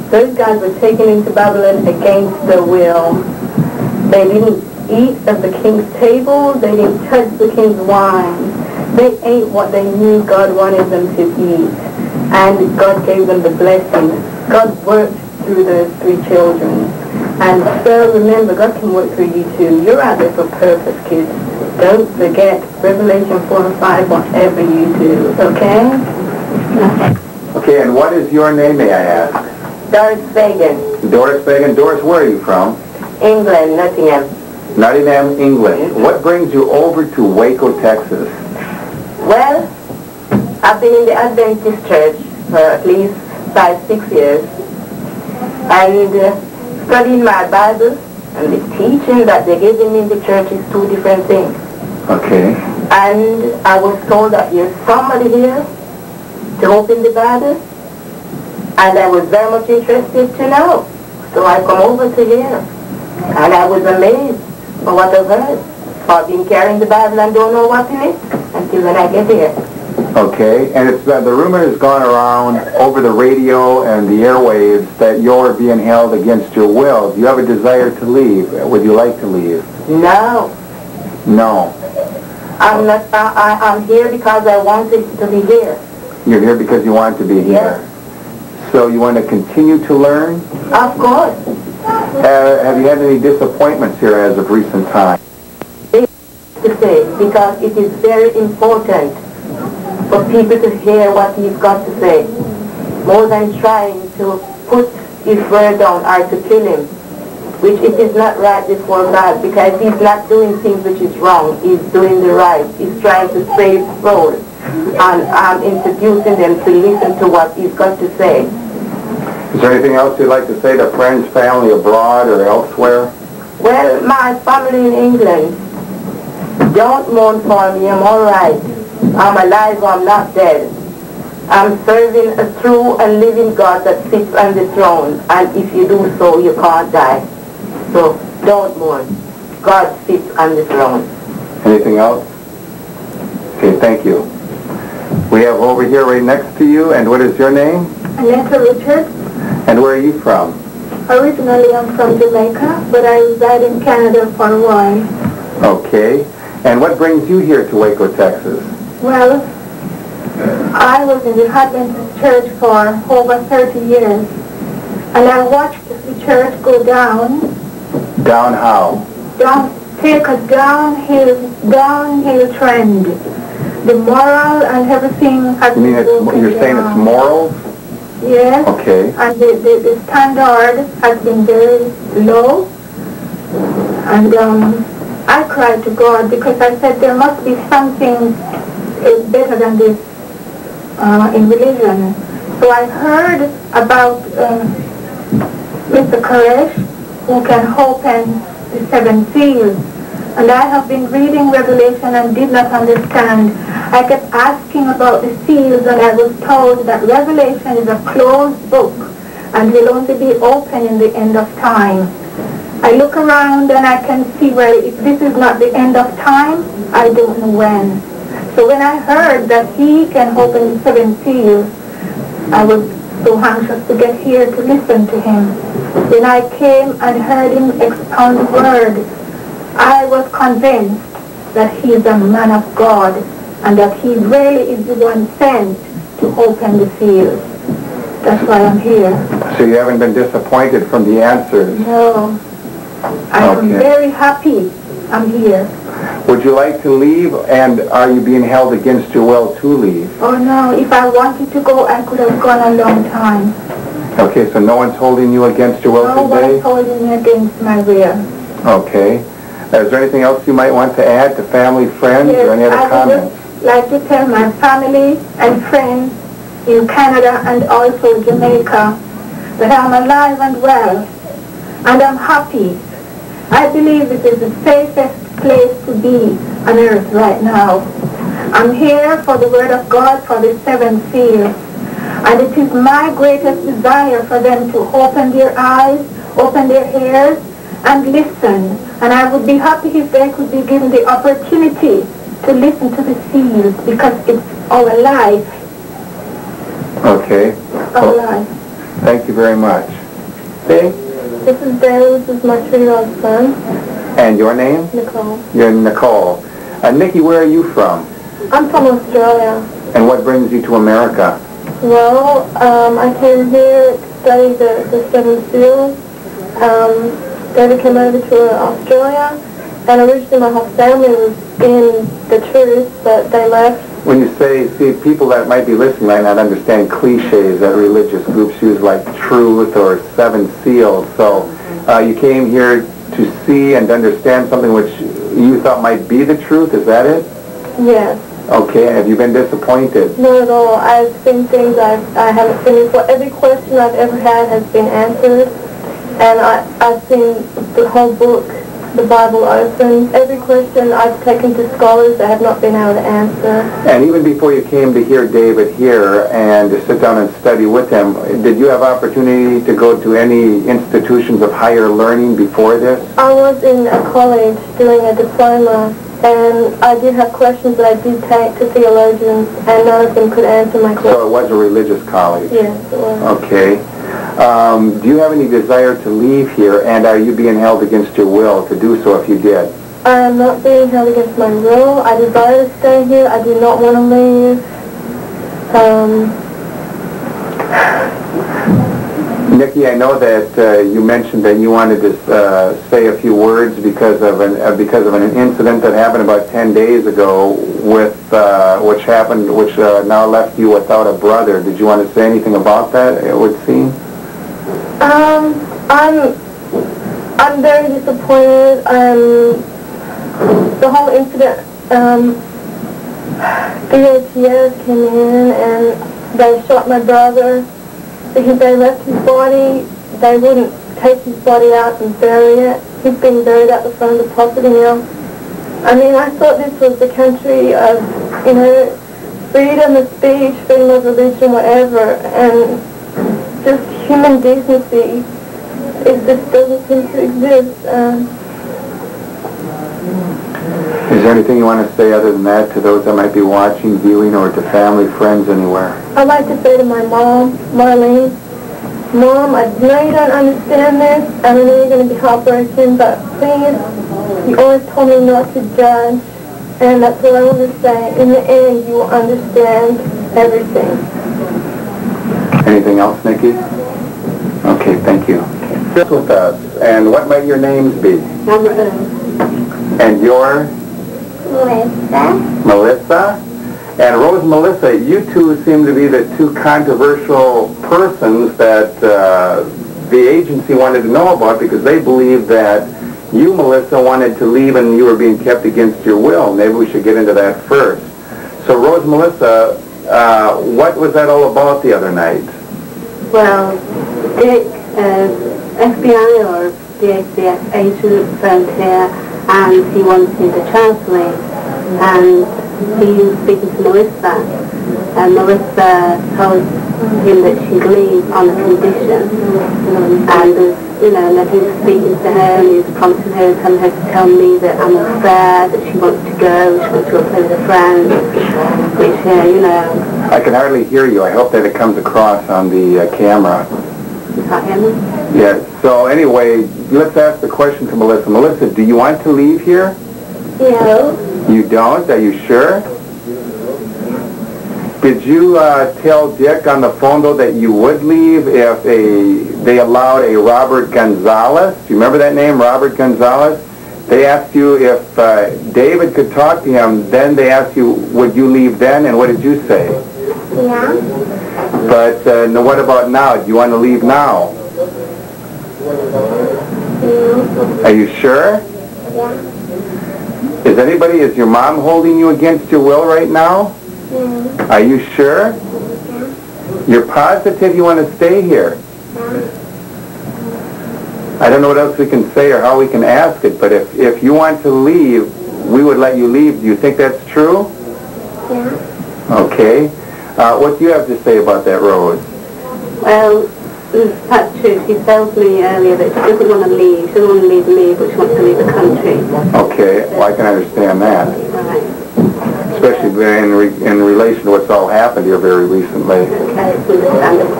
Those guys were taken into Babylon against their will. They didn't eat at the king's table. They didn't touch the king's wine. They ate what they knew God wanted them to eat. And God gave them the blessing. God worked through those 3 children. And so remember, God can work through you too. You're out there for purpose, kids. Don't forget Revelation 4 and 5, whatever you do, okay? Okay, and what is your name, may I ask? Doris Fagan. Doris Fagan. Doris, where are you from? England, Nottingham. Nottingham, England. What brings you over to Waco, Texas? Well, I've been in the Adventist church for at least 5-6 years. And studying my Bible and the teaching that they're giving me in the church is 2 different things. Okay. And I was told that there's somebody here to open the Bible, and I was very much interested to know. So I come over to here, and I was amazed for what I've heard. I've been carrying the Bible and don't know what's in it until when I get here. Okay, and it's the rumor has gone around over the radio and the airwaves that you're being held against your will. Do you have a desire to leave? Would you like to leave? No. No. I'm not. I'm here because I wanted to be here. You're here because you want to be here. Yes. So you want to continue to learn? Of course. Have you had any disappointments here as of recent time? To say, because it is very important for people to hear what he's got to say, more than trying to put his word down or to kill him, which it is not right before God, because he's not doing things which is wrong. He's doing the right. He's trying to save souls, and introducing them to listen to what he's got to say. Is there anything else you'd like to say to friends, family abroad or elsewhere? Well, my family in England, don't mourn for me. I'm all right. I'm alive. I'm not dead. I'm serving a true and living God that sits on the throne. And if you do so, you can't die. So don't mourn. God sits on the throne. Anything else? Okay, thank you. We have over here right next to you, and what is your name? Annette Richard. And where are you from? Originally I'm from Jamaica, but I reside in Canada for a while. Okay. And what brings you here to Waco, Texas? Well, I was in the Adventist church for over 30 years, and I watched the church go down. Down how? Take a downhill trend. The moral and everything has You mean been broken you're saying down. it's morals? Yes. Okay. And the standard has been very low. And I cried to God because I said there must be something better than this in religion. So I heard about Mr. Koresh, who can open the 7 seals. And I have been reading Revelation and did not understand. I kept asking about the seals, and I was told that Revelation is a closed book and will only be open in the end of time. I look around and I can see, well, if this is not the end of time, I don't know when. So when I heard that he can open the 7 seals, I was so anxious to get here to listen to him. When I came and heard him expound the word, I was convinced that he is a man of God and that he really is the one sent to open the seals. That's why I'm here. So you haven't been disappointed from the answers? No. I am very happy I'm here. Would you like to leave, and are you being held against your will to leave? Oh no, if I wanted to go, I could have gone a long time. Okay, so no one's holding you against your will today? No one's holding me against my will. Okay. Is there anything else you might want to add to family, friends, or any other comments? I would just like to tell my family and friends in Canada and also Jamaica that I'm alive and well, and I'm happy. I believe this is the safest place to be on earth right now. I'm here for the word of God, for the 7 seals, and it is my greatest desire for them to open their eyes, open their ears, and listen. And I would be happy if they could be given the opportunity to listen to the seals, because it's our life. Okay. Our life. Thank you very much. See? This is Dale. This is my 3-year-old son. And your name? Nicole. You're Nicole. Nikki, where are you from? I'm from Australia. And what brings you to America? Well, I came here to study the 7 seals. David came over to Australia, and originally my whole family was in the truth, but they left. When you say, see, people that might be listening might not understand cliches that religious groups use, like truth or 7 seals. So you came here to see and understand something which you thought might be the truth, is that it? Yes. Okay, have you been disappointed? Not at all. I've seen things I haven't seen before. Every question I've ever had has been answered, and I've seen the whole book, the Bible, open. Every question I've taken to scholars that have not been able to answer. And even before you came to hear David here and to sit down and study with him, did you have opportunity to go to any institutions of higher learning before this? I was in a college doing a diploma, and I did have questions that I did take to theologians, and none of them could answer my questions. So it was a religious college? Yes, it was. Okay. Do you have any desire to leave here, and are you being held against your will to do so if you did? I am not being held against my will. I desire to stay here. I do not want to leave. Nikki, I know that you mentioned that you wanted to say a few words because of an incident that happened about 10 days ago with which now left you without a brother. Did you want to say anything about that? It would seem. I'm very disappointed. The whole incident. The ATS came in and they shot my brother. Because they left his body, they wouldn't take his body out and bury it. He's been buried at the front of the property now. I mean, I thought this was the country of, freedom of speech, freedom of religion, whatever, and just human decency. It just doesn't seem to exist. Is there anything you want to say other than that to those that might be watching, viewing, or to family, friends, anywhere? I'd like to say to my mom, Marlene, Mom, I know you don't understand this, and I know you're going to be heartbroken, but please, you always told me not to judge, and that's what I want to say. In the end, you will understand everything. Anything else, Nikki? Okay, thank you. Just with us, and what might your names be? And your? Melissa? And Rose Melissa, you two seem to be the two controversial persons that the agency wanted to know about because they believe that you, Melissa, wanted to leave and you were being kept against your will. Maybe we should get into that first. So Rose Melissa, what was that all about the other night? Well, Dick, FBI or DHCS agent phoned here and he wanted a child to leave. And he was speaking to Melissa, and Melissa told him that she'd leave on a condition, and that he was speaking to her, and he was promising her and telling her to tell me that I'm unfair, that she wants to go, she wants to go play with her friends, which, I can hardly hear you. I hope that it comes across on the camera. You can't hear me? Yeah, so anyway, let's ask the question to Melissa. Melissa, do you want to leave here? No. You don't? Are you sure? Did you tell Dick on the phone, though, that you would leave if they allowed a Robert Gonzalez? Do you remember that name, Robert Gonzalez? They asked you if David could talk to him. Then they asked you, would you leave then? And what did you say? Yeah. But what about now? Do you want to leave now? Yeah. Are you sure? Yeah. Is your mom holding you against your will right now? Yeah. Are you sure? Yeah. You're positive you want to stay here? Yeah. I don't know what else we can say or how we can ask it, but if you want to leave, we would let you leave. Do you think that's true? Yeah. Okay. What do you have to say about that, Rose? Well, that's true. She told me earlier that she doesn't want to leave. She doesn't want to leave me, but she wants to leave the country. Okay, well, I can understand that. Right. Especially in relation to what's all happened here very recently. Okay, it's understandable.